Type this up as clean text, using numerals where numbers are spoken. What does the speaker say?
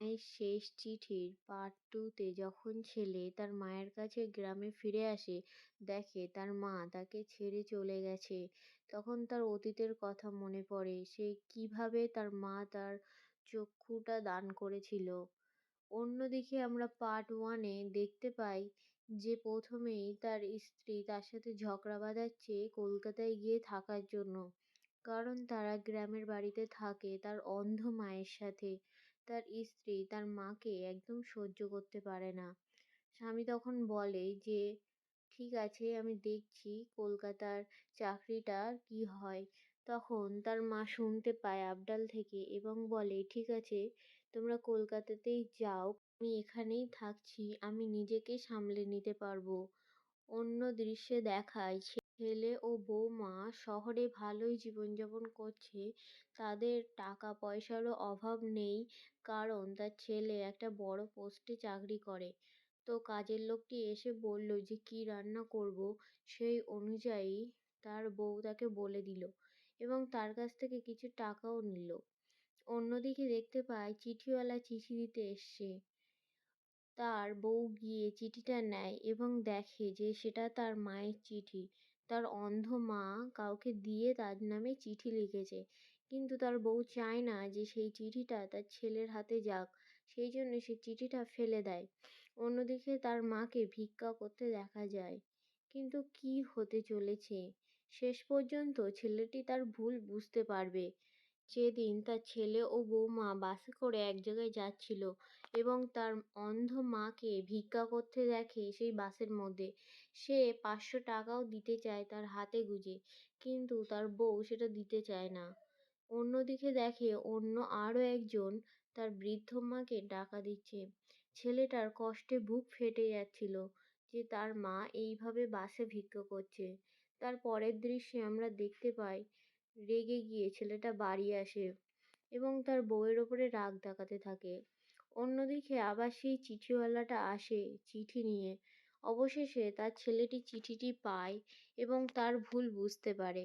এই শেষ চিঠির পার্ট 2 তে যখন ছেলে তার মায়ের কাছে গ্রামে ফিরে আসে, দেখে তার মা তাকে ছেড়ে চলে গেছে। তখন তার অতীতের কথা মনে পড়ে। সে কিভাবে তার মা তার চক্ষুটা দান করেছিল। অন্যদিকে আমরা পার্ট 1 এ দেখতে পাই যে প্রথমেই তার স্ত্রী তার সাথে ঝগড়া বাঁধাচ্ছে কলকাতায় গিয়ে থাকার জন্য। কারণ তারা গ্রামের বাড়িতে থাকে তার অন্ধ মায়ের সাথে। তার স্ত্রী তার মাকে একদম সহ্য করতে পারে না। স্বামী তখন বলে যে, "ঠিক আছে, আমি দেখছি কলকাতার চাকরিটার কি হয়।" তখন তার মা শুনতে পায় আবডাল থেকে এবং বলে, "ঠিক আছে, তোমরা কলকাতাতেই যাও। আমি এখানেই থাকছি। আমি নিজেকে সামলে নিতে পারবো।" অন্য দৃশ্যে দেখায় ছেলে ও বৌমা শহরে ভালোই জীবনযাপন করছে। তাদের টাকা পয়সারও অভাব নেই, কারণ তার ছেলে একটা বড় পোস্টে চাকরি করে। তো কাজের লোকটি এসে বলল যে কি রান্না করব, সেই অনুযায়ী তার বউ তাকে বলে দিল এবং তার কাছ থেকে কিছু টাকাও নিল। অন্যদিকে দেখতে পায় চিঠিওয়ালা চিঠি দিতে এসছে। তার বউ গিয়ে চিঠিটা নেয় এবং দেখে যে সেটা তার মায়ের চিঠি। তার অন্ধ মা কাউকে দিয়ে তার নামে চিঠি লিখেছে। কিন্তু তার বউ চায় না যে সেই চিঠিটা তার ছেলের হাতে যাক। সেই জন্য সে চিঠিটা ফেলে দেয়। অন্যদিকে তার মাকে ভিক্ষা করতে দেখা যায়। কিন্তু কি হতে চলেছে? শেষ পর্যন্ত ছেলেটি তার ভুল বুঝতে পারবে। সেদিন তার ছেলে ও বৌমা বাসে করে এক জায়গায় যাচ্ছিল এবং তার অন্ধ মাকে ভিক্ষা করতে দেখে সেই বাসের মধ্যে। সে ৫০০ টাকাও দিতে চায় তার হাতে গুঁজে, কিন্তু তার বউ সেটা দিতে চায় না। অন্যদিকে দেখে অন্য আরও একজন তার বৃদ্ধ মাকে টাকা দিচ্ছে। ছেলেটার কষ্টে বুক ফেটে যাচ্ছিল যে তার মা এইভাবে বাসে ভিক্ষা করছে। তার পরের দৃশ্যে আমরা দেখতে পাই রেগে গিয়ে ছেলেটা বাড়ি আসে এবং তার বউয়ের ওপরে রাগ দেখাতে থাকে। অন্যদিকে আবার সেই চিঠিওয়ালাটা আসে চিঠি নিয়ে। অবশেষে তার ছেলেটি চিঠিটি পায় এবং তার ভুল বুঝতে পারে।